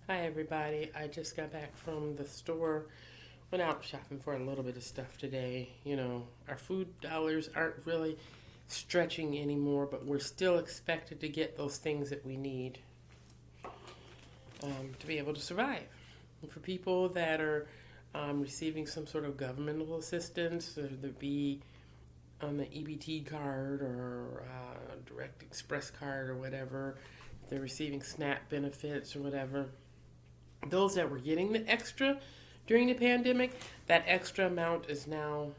Hi, everybody. I just got back from the store. Went out shopping for a little bit of stuff today. Our food dollars aren't really stretching anymore, but we're still expected to get those things that we need to be able to survive. And for people that are receiving some sort of governmental assistance, whether it be on the EBT card or Direct Express card or whatever, if they're receiving SNAP benefits or whatever, those that were getting the extra during the pandemic, that extra amount is now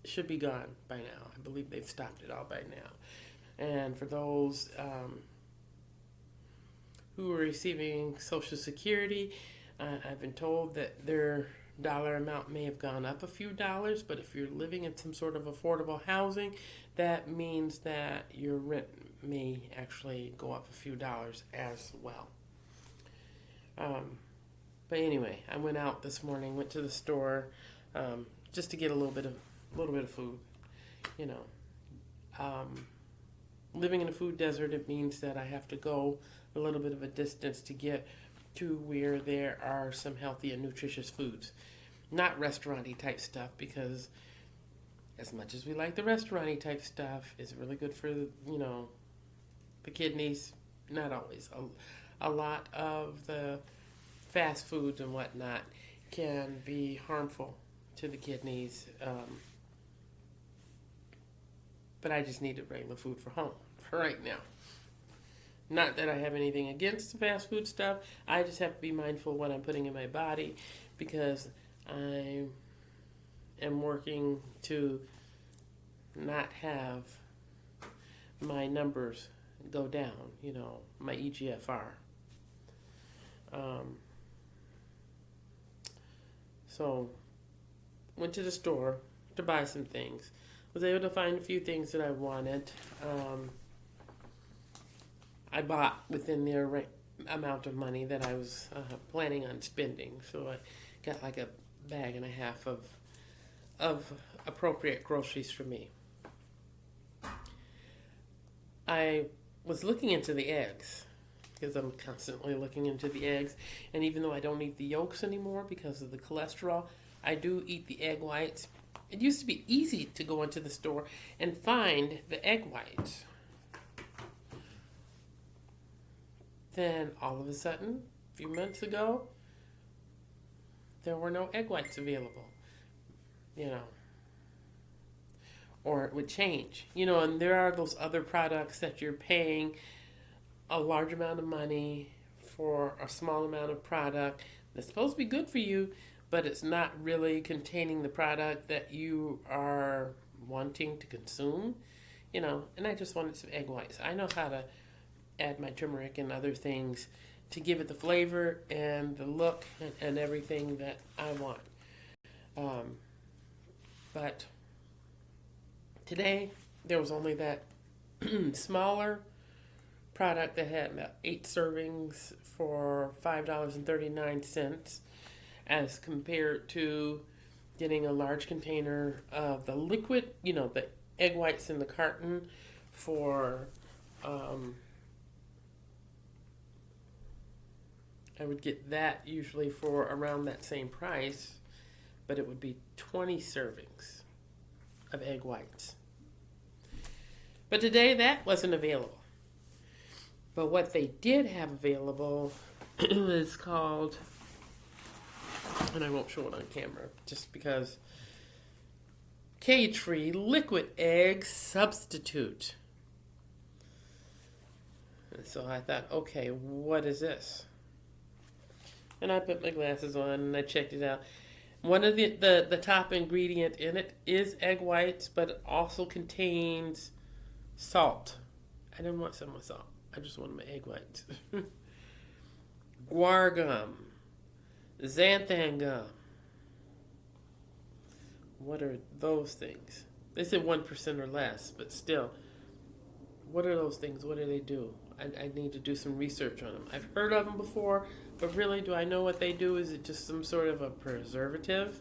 should be gone by now. I believe they've stopped it all by now. And for those who are receiving Social Security, I've been told that their dollar amount may have gone up a few dollars, but if you're living in some sort of affordable housing, that means that your rent may actually go up a few dollars as well. But anyway, I went out this morning, went to the store, just to get a little bit of food. You know, living in a food desert, it means that I have to go a little bit of a distance to get to where there are some healthy and nutritious foods, not restaurant-y type stuff, because as much as we like the restaurant-y type stuff, it's really good for the kidneys. Not always. A lot of the fast foods and whatnot can be harmful to the kidneys. But I just needed regular food for home for right now. Not that I have anything against the fast food stuff. I just have to be mindful of what I'm putting in my body, because I am working to not have my numbers go down, my EGFR. So, went to the store to buy some things. Was able to find a few things that I wanted. I bought within the amount of money that I was planning on spending. So I got like a bag and a half of appropriate groceries for me. I was looking into the eggs, because I'm constantly looking into the eggs. And even though I don't eat the yolks anymore because of the cholesterol, I do eat the egg whites. It used to be easy to go into the store and find the egg whites. Then all of a sudden, a few months ago, there were no egg whites available. Or it would change. And there are those other products that you're paying a large amount of money for a small amount of product that's supposed to be good for you, but it's not really containing the product that you are wanting to consume. And I just wanted some egg whites. I know how to add my turmeric and other things to give it the flavor and the look and everything that I want. But today, there was only that smaller product that had about 8 servings for $5.39, as compared to getting a large container of the liquid, the egg whites in the carton for, I would get that usually for around that same price, but it would be 20 servings of egg whites. But today that wasn't available. But what they did have available is called, and I won't show it on camera just because, K-Tree Liquid Egg Substitute. And so I thought, okay, what is this? And I put my glasses on and I checked it out. One of the top ingredient in it is egg whites, but it also contains salt. I didn't want some with salt. I just wanted my egg whites. Guar gum. Xanthan gum. What are those things? They said 1% or less, but still, what are those things? What do they do? I need to do some research on them. I've heard of them before, but really, do I know what they do? Is it just some sort of a preservative?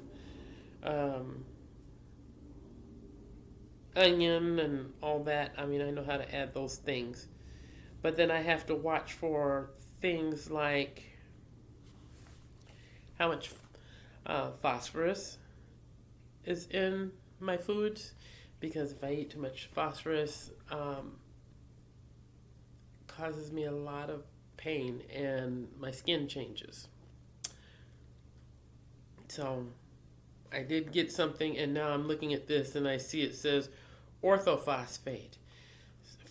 Onion and all that. I mean, I know how to add those things. But then I have to watch for things like how much phosphorus is in my foods, because if I eat too much phosphorus, causes me a lot of pain and my skin changes. So I did get something, and now I'm looking at this and I see it says orthophosphate,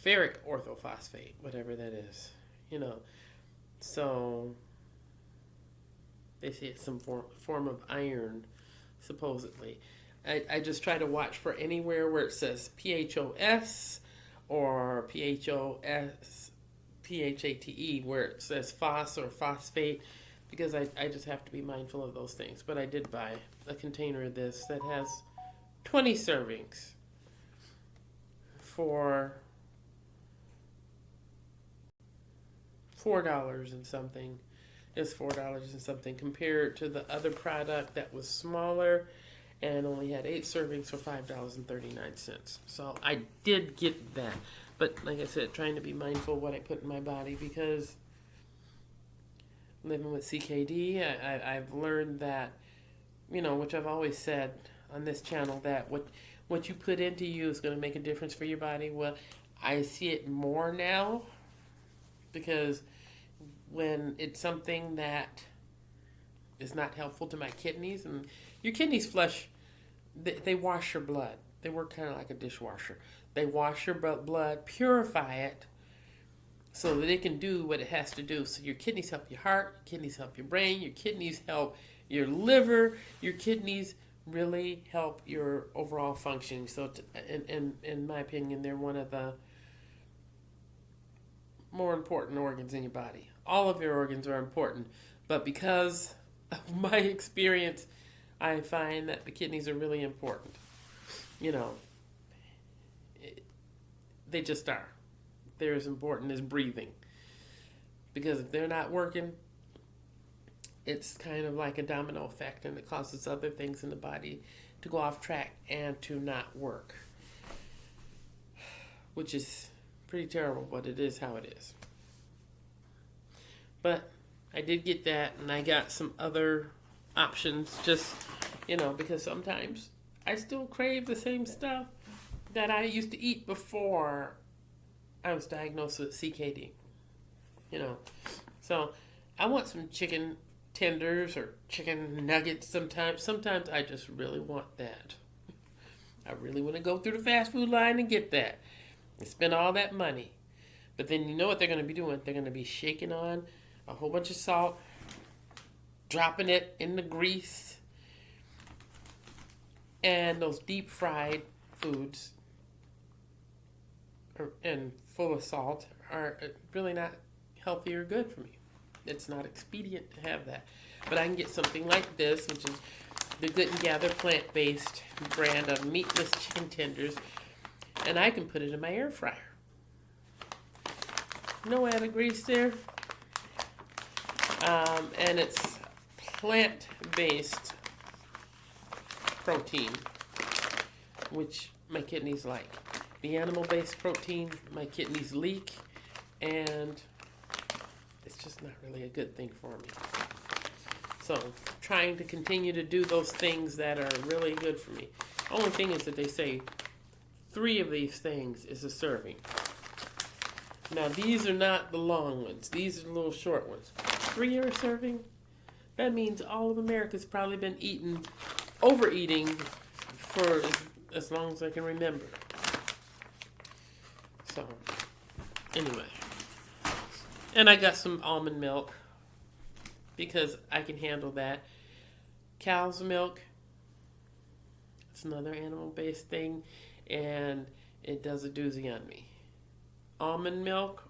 ferric orthophosphate, whatever that is, you know. So they say it's some form of iron, supposedly. I just try to watch for anywhere where it says PHOS or PHATE, where it says phos or phosphate, because I just have to be mindful of those things. But I did buy a container of this that has 20 servings for $4 and something. It's $4 and something compared to the other product that was smaller and only had 8 servings for $5.39. So I did get that. But like I said, trying to be mindful of what I put in my body, because living with CKD, I've learned that, you know, which I've always said on this channel, that what you put into you is going to make a difference for your body. Well, I see it more now, because when it's something that is not helpful to my kidneys, and your kidneys flush, they wash your blood. They work kind of like a dishwasher. They wash your blood, purify it, so that it can do what it has to do. So your kidneys help your heart, your kidneys help your brain, your kidneys help your liver, your kidneys really help your overall functioning. So in my opinion, they're one of the more important organs in your body. All of your organs are important, but because of my experience, I find that the kidneys are really important. You know, they just are. They're as important as breathing, because if they're not working, it's kind of like a domino effect, and it causes other things in the body to go off track and to not work, which is pretty terrible, but it is how it is. But I did get that, and I got some other options, just, you know, because sometimes I still crave the same stuff that I used to eat before I was diagnosed with CKD, you know. So I want some chicken tenders or chicken nuggets sometimes. Sometimes I just really want that. I really want to go through the fast food line and get that and spend all that money. But then you know what they're going to be doing? They're going to be shaking on a whole bunch of salt, dropping it in the grease, and those deep fried foods and full of salt are really not healthy or good for me. It's not expedient to have that. But I can get something like this, which is the Good and Gather plant-based brand of meatless chicken tenders, and I can put it in my air fryer. No added grease there. And it's plant-based protein, which my kidneys like. The animal-based protein, my kidneys leak, and it's just not really a good thing for me. So, trying to continue to do those things that are really good for me. Only thing is that they say 3 of these things is a serving. Now, these are not the long ones. These are the little short ones. 3 are a serving? That means all of America's probably been overeating for as long as I can remember. So, anyway. And I got some almond milk, because I can handle that. Cow's milk, it's another animal-based thing, and it does a doozy on me. Almond milk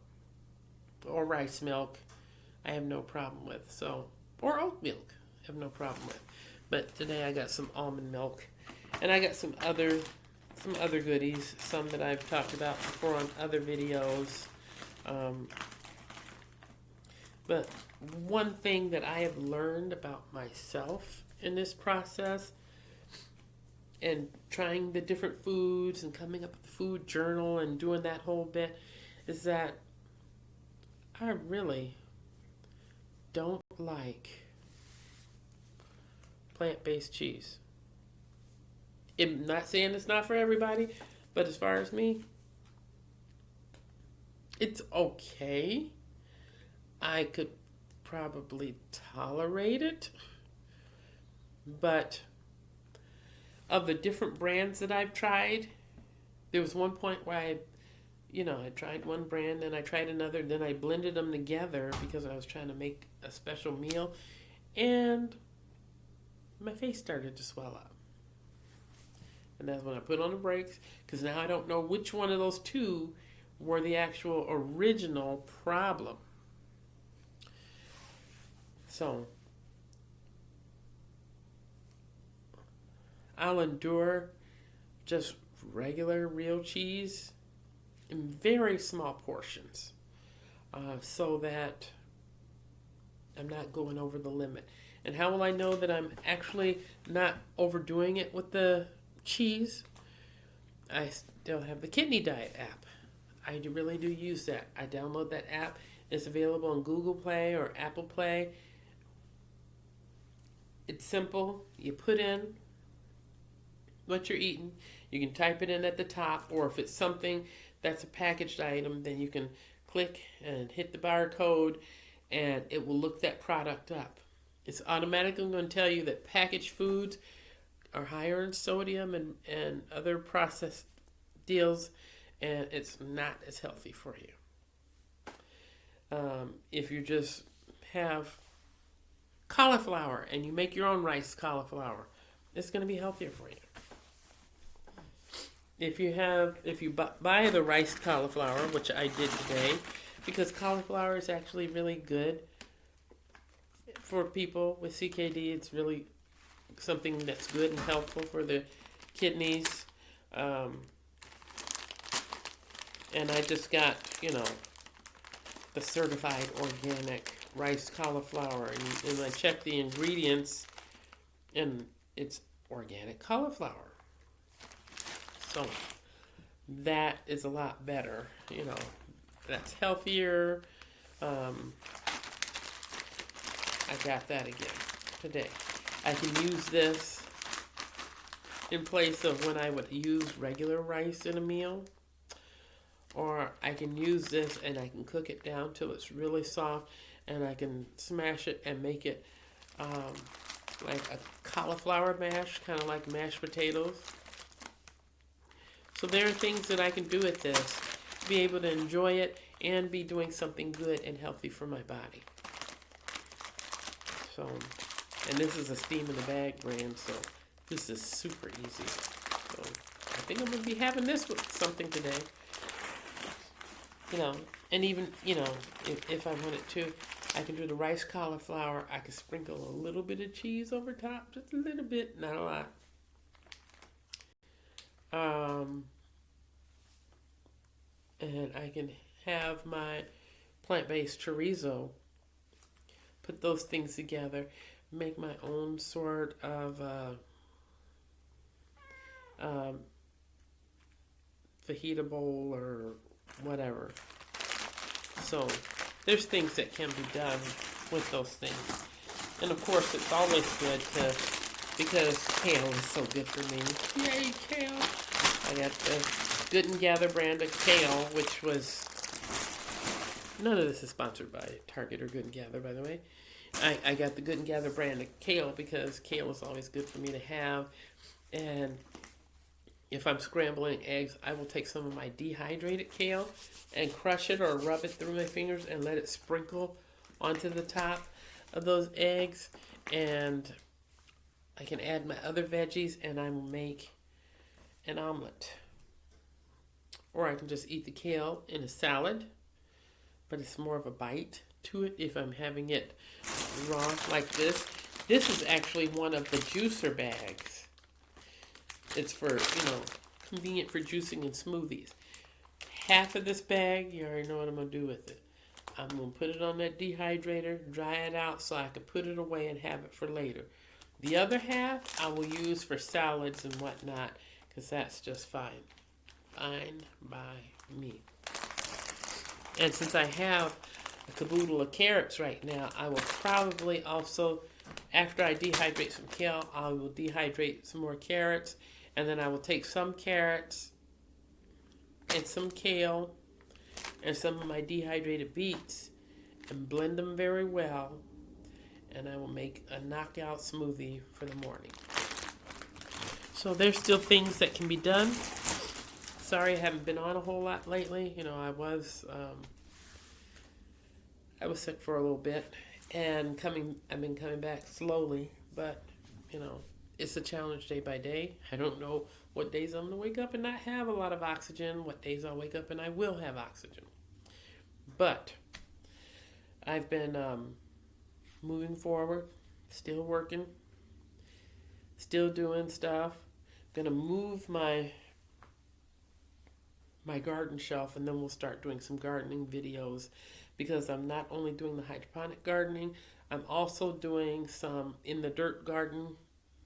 or rice milk, I have no problem with. So, or oat milk, I have no problem with. But today I got some almond milk, and I got some other goodies, some that I've talked about before on other videos. But one thing that I have learned about myself in this process, and trying the different foods and coming up with the food journal and doing that whole bit, is that I really don't like plant-based cheese. I'm not saying it's not for everybody, but as far as me, it's okay. I could probably tolerate it, but of the different brands that I've tried, there was one point where I tried one brand and I tried another, then I blended them together because I was trying to make a special meal, and my face started to swell up. And that's when I put on the brakes, because now I don't know which one of those two were the actual original problem. So I'll endure just regular real cheese in very small portions, so that I'm not going over the limit. And how will I know that I'm actually not overdoing it with the cheese? I still have the Kidney Diet app. I really do use that. I download that app. It's available on Google Play or Apple Play. It's simple. You put in what you're eating. You can type it in at the top, or if it's something that's a packaged item, then you can click and hit the barcode, and it will look that product up. It's automatically going to tell you that packaged foods are higher in sodium and other processed deals, and it's not as healthy for you. If you just have cauliflower and you make your own rice cauliflower, it's going to be healthier for you. If you buy the rice cauliflower, which I did today, because cauliflower is actually really good for people with CKD. It's really something that's good and helpful for the kidneys. And I just got, the certified organic rice cauliflower. And I checked the ingredients, and it's organic cauliflower. So that is a lot better, that's healthier. I got that again today. I can use this in place of when I would use regular rice in a meal. Or I can use this and I can cook it down till it's really soft, and I can smash it and make it like a cauliflower mash, kind of like mashed potatoes. So there are things that I can do with this to be able to enjoy it and be doing something good and healthy for my body. So, and this is a Steam in the Bag brand, so this is super easy. So I think I'm going to be having this with something today. And even, if I wanted to, I can do the rice cauliflower. I can sprinkle a little bit of cheese over top, just a little bit, not a lot. And I can have my plant-based chorizo, put those things together, make my own sort of fajita bowl or whatever. So there's things that can be done with those things. And of course, it's always good because kale is so good for me. Yay, kale! I got the Good and Gather brand of kale, which was, none of this is sponsored by Target or Good and Gather, by the way. I got the Good and Gather brand of kale because kale is always good for me to have. And if I'm scrambling eggs, I will take some of my dehydrated kale and crush it or rub it through my fingers and let it sprinkle onto the top of those eggs. And I can add my other veggies and I will make an omelet. Or I can just eat the kale in a salad, but it's more of a bite to it if I'm having it raw like this. This is actually one of the juicer bags. It's for, convenient for juicing and smoothies. Half of this bag, you already know what I'm going to do with it. I'm going to put it on that dehydrator, dry it out so I can put it away and have it for later. The other half I will use for salads and whatnot, because that's just fine. Fine by me. And since I have a caboodle of carrots right now. I will probably also, after I dehydrate some kale, I will dehydrate some more carrots, and then I will take some carrots and some kale and some of my dehydrated beets and blend them very well, and I will make a knockout smoothie for the morning. So there's still things that can be done. Sorry I haven't been on a whole lot lately. I was sick for a little bit, and I've been coming back slowly, but it's a challenge day by day. I don't know what days I'm going to wake up and not have a lot of oxygen, what days I'll wake up and I will have oxygen. But I've been moving forward, still working, still doing stuff. I'm going to move my garden shelf, and then we'll start doing some gardening videos, because I'm not only doing the hydroponic gardening, I'm also doing some in the dirt garden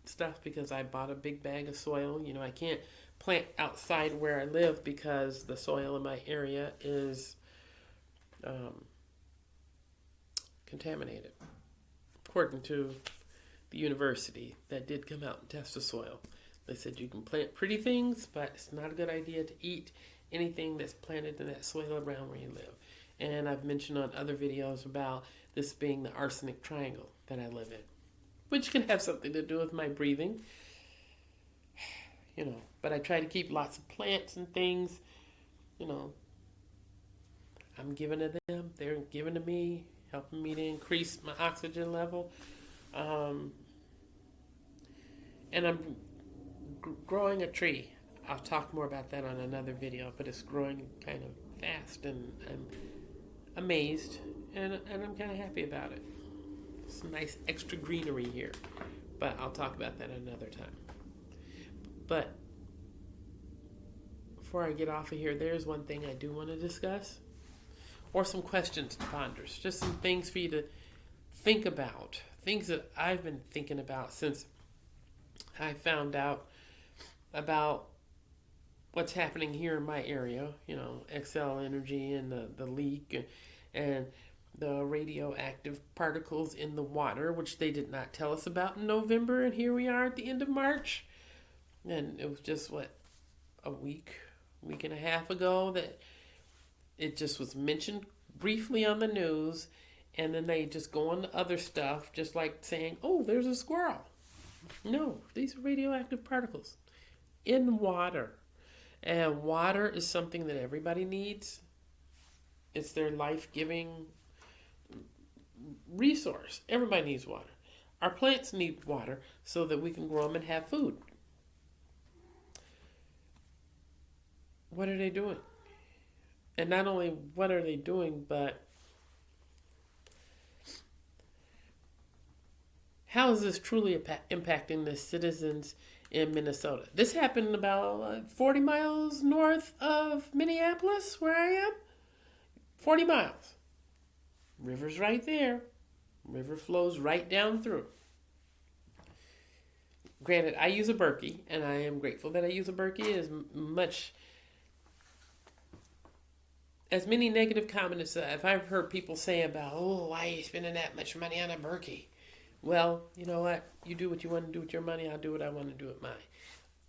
stuff, because I bought a big bag of soil. I can't plant outside where I live because the soil in my area is contaminated, according to the university that did come out and test the soil. They said you can plant pretty things, but it's not a good idea to eat anything that's planted in that soil around where you live. And I've mentioned on other videos about this being the arsenic triangle that I live in, which can have something to do with my breathing. But I try to keep lots of plants and things. I'm giving to them, they're giving to me, helping me to increase my oxygen level. And I'm growing a tree. I'll talk more about that on another video, but it's growing kind of fast, and I'm amazed, and I'm kind of happy about it. Some nice extra greenery here, but I'll talk about that another time. But before I get off of here, there's one thing I do want to discuss, or some questions to ponder, just some things for you to think about, things that I've been thinking about since I found out about what's happening here in my area, Xcel Energy and the leak and the radioactive particles in the water, which they did not tell us about in November, and here we are at the end of March. And it was just, a week and a half ago that it just was mentioned briefly on the news, and then they just go on to other stuff, just like saying, oh, there's a squirrel. No, these are radioactive particles in water. And water is something that everybody needs. It's their life-giving resource. Everybody needs water. Our plants need water so that we can grow them and have food. What are they doing? And not only what are they doing, but how is this truly impacting the citizens in Minnesota? This happened about 40 miles north of Minneapolis, where I am. 40 miles. River's right there. River flows right down through. Granted, I use a Berkey, and I am grateful that I use a Berkey. As many negative comments as I've heard people say about, oh, why are you spending that much money on a Berkey? Well, you know what? You do what you want to do with your money. I'll do what I want to do with mine.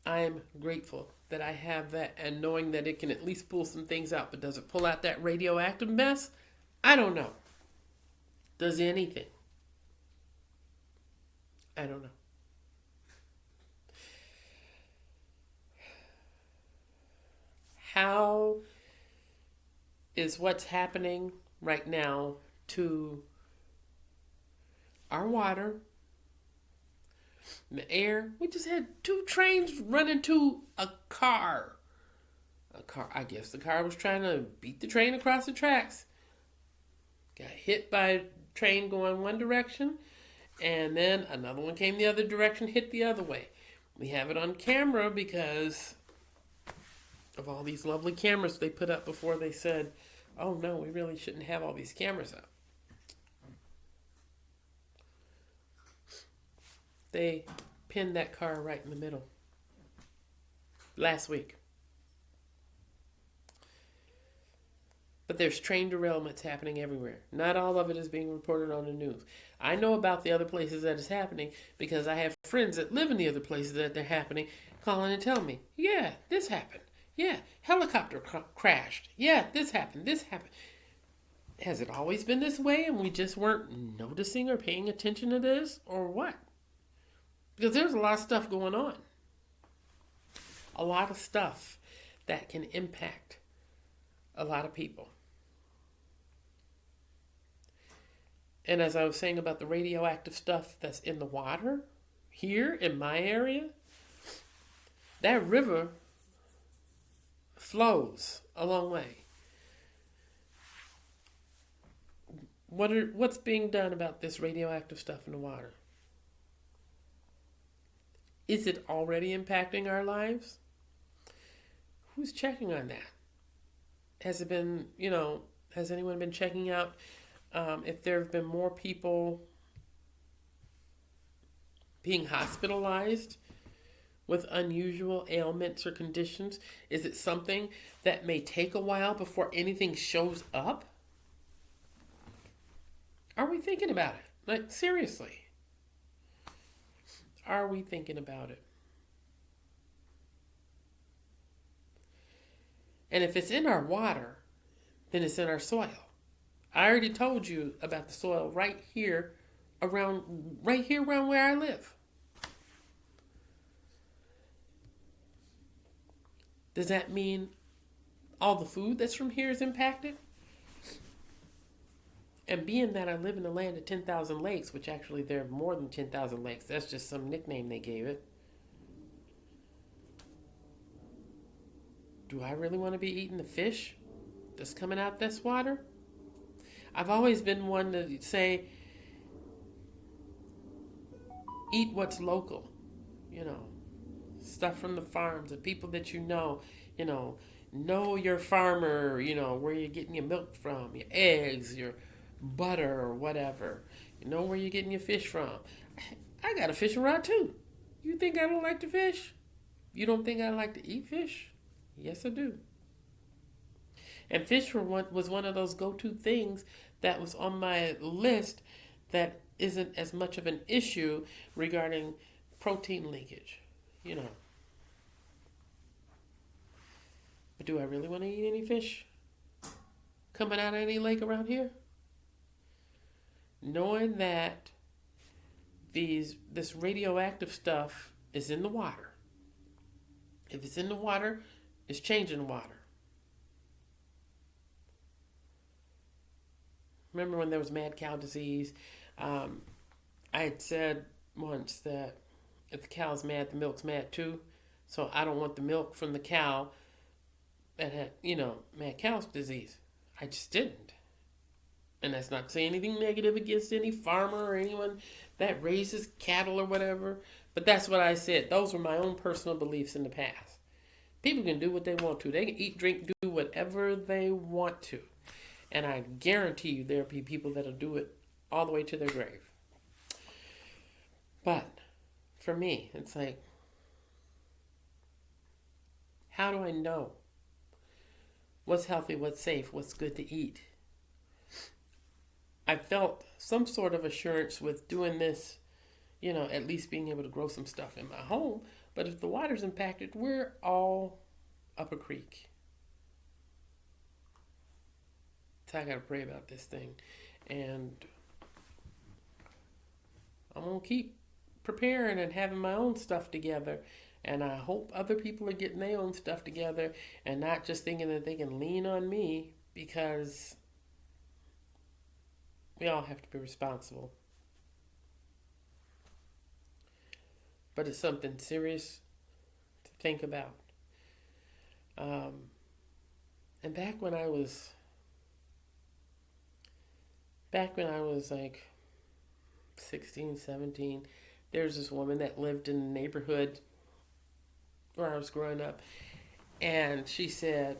I am grateful that I have that, and knowing that it can at least pull some things out. But does it pull out that radioactive mess? I don't know. Does anything? I don't know. How is what's happening right now to our water, the air? We just had 2 trains run into a car. I guess the car was trying to beat the train across the tracks. Got hit by a train going one direction, and then another one came the other direction, hit the other way. We have it on camera because of all these lovely cameras they put up before they said, oh no, we really shouldn't have all these cameras up. They pinned that car right in the middle last week. But there's train derailments happening everywhere. Not all of it is being reported on the news. I know about the other places that it's happening because I have friends that live in the other places that they're happening, calling and telling me, yeah, this happened. Yeah, helicopter crashed. Yeah, this happened. This happened. Has it always been this way and we just weren't noticing or paying attention to this or what? Because there's a lot of stuff going on. A lot of stuff that can impact a lot of people. And as I was saying about the radioactive stuff that's in the water here in my area, that river flows a long way. What's being done about this radioactive stuff in the water? Is it already impacting our lives? Who's checking on that? Has it been, has anyone been checking out if there have been more people being hospitalized with unusual ailments or conditions? Is it something that may take a while before anything shows up? Are we thinking about it? Like, seriously. Are we thinking about it? And if it's in our water, then it's in our soil. I already told you about the soil right here around where I live. Does that mean all the food that's from here is impacted? And being that I live in the land of 10,000 lakes, which actually there are more than 10,000 lakes, that's just some nickname they gave it. Do I really want to be eating the fish that's coming out this water? I've always been one to say, eat what's local, stuff from the farms, the people that know your farmer, where you're getting your milk from, your eggs, your butter or whatever. You know where you're getting your fish from. I got a fishing rod too. You think I don't like to fish? You don't think I like to eat fish? Yes, I do. And fish was one of those go-to things that was on my list that isn't as much of an issue regarding protein leakage, But do I really want to eat any fish coming out of any lake around here? Knowing that this radioactive stuff is in the water. If it's in the water, it's changing the water. Remember when there was mad cow disease? I had said once that if the cow's mad, the milk's mad too. So I don't want the milk from the cow that had, mad cow's disease. I just didn't. And that's not to say anything negative against any farmer or anyone that raises cattle or whatever. But that's what I said. Those were my own personal beliefs in the past. People can do what they want to. They can eat, drink, do whatever they want to. And I guarantee you there'll be people that'll do it all the way to their grave. But for me, it's like, how do I know what's healthy, what's safe, what's good to eat? I felt some sort of assurance with doing this, at least being able to grow some stuff in my home. But if the water's impacted, we're all up a creek. So I got to pray about this thing. And I'm going to keep preparing and having my own stuff together. And I hope other people are getting their own stuff together and not just thinking that they can lean on me, because we all have to be responsible. But it's something serious to think about. And back when I was like 16, 17, there's this woman that lived in the neighborhood where I was growing up. And she said,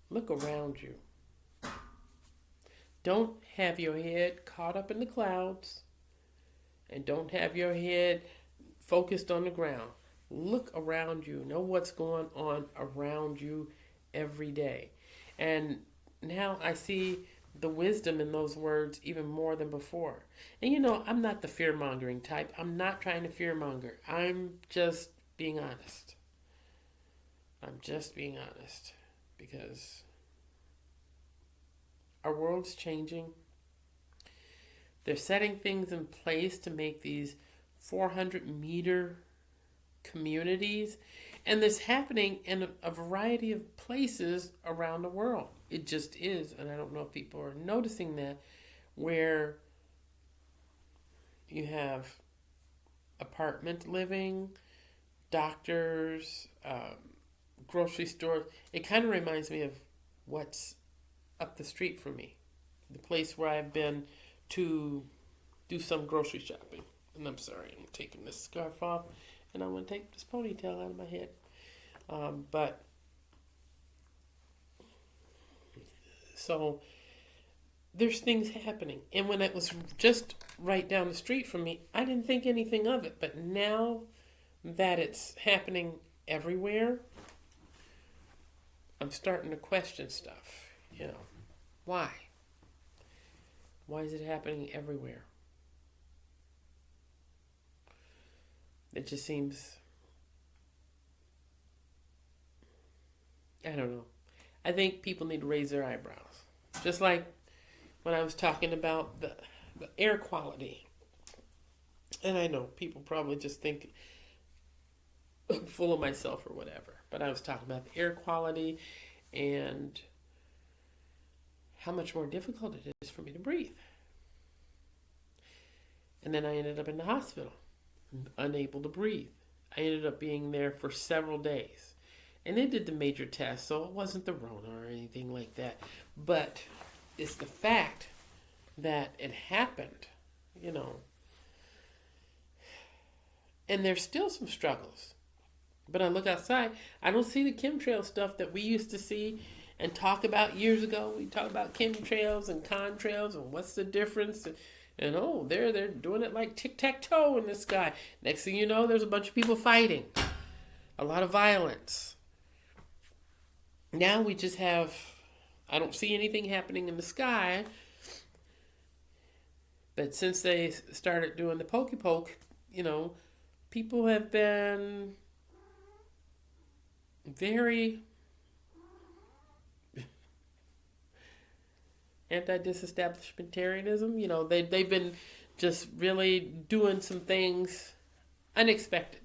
look around you. Don't have your head caught up in the clouds, and don't have your head focused on the ground. Look around you. Know what's going on around you every day. And now I see the wisdom in those words even more than before. And I'm not the fear mongering type. I'm not trying to fear monger. I'm just being honest. I'm just being honest because our world's changing. They're setting things in place to make these 400-meter communities. And this happening in a variety of places around the world. It just is. And I don't know if people are noticing that, where you have apartment living, doctors, grocery stores. It kind of reminds me of what's up the street from me, the place where I've been to do some grocery shopping. And I'm sorry, I'm taking this scarf off, and I'm going to take this ponytail out of my head. But so there's things happening. And when it was just right down the street from me, I didn't think anything of it. But now that it's happening everywhere, I'm starting to question stuff. Why? Why is it happening everywhere? It just seems, I don't know. I think people need to raise their eyebrows. Just like when I was talking about the air quality. And I know people probably just think I'm full of myself or whatever. But I was talking about the air quality and how much more difficult it is for me to breathe. And then I ended up in the hospital, unable to breathe. I ended up being there for several days. And they did the major test, so it wasn't the Rona or anything like that. But it's the fact that it happened, And there's still some struggles. But I look outside, I don't see the chemtrail stuff that we used to see and talk about years ago. We talk about chemtrails and contrails and what's the difference. And they're doing it like tic-tac-toe in the sky. Next thing you know, there's a bunch of people fighting. A lot of violence. Now we just have, I don't see anything happening in the sky. But since they started doing the pokey poke, people have been very anti-disestablishmentarianism. They've been just really doing some things unexpected.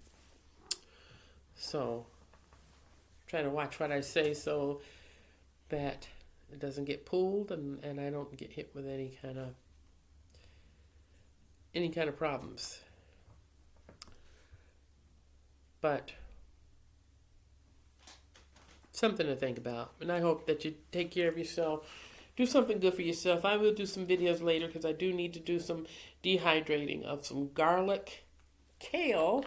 So try to watch what I say so that it doesn't get pulled and I don't get hit with any kind of problems. But something to think about. And I hope that you take care of yourself. Do something good for yourself. I will do some videos later because I do need to do some dehydrating of some garlic, kale,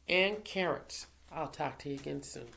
and carrots. I'll talk to you again soon.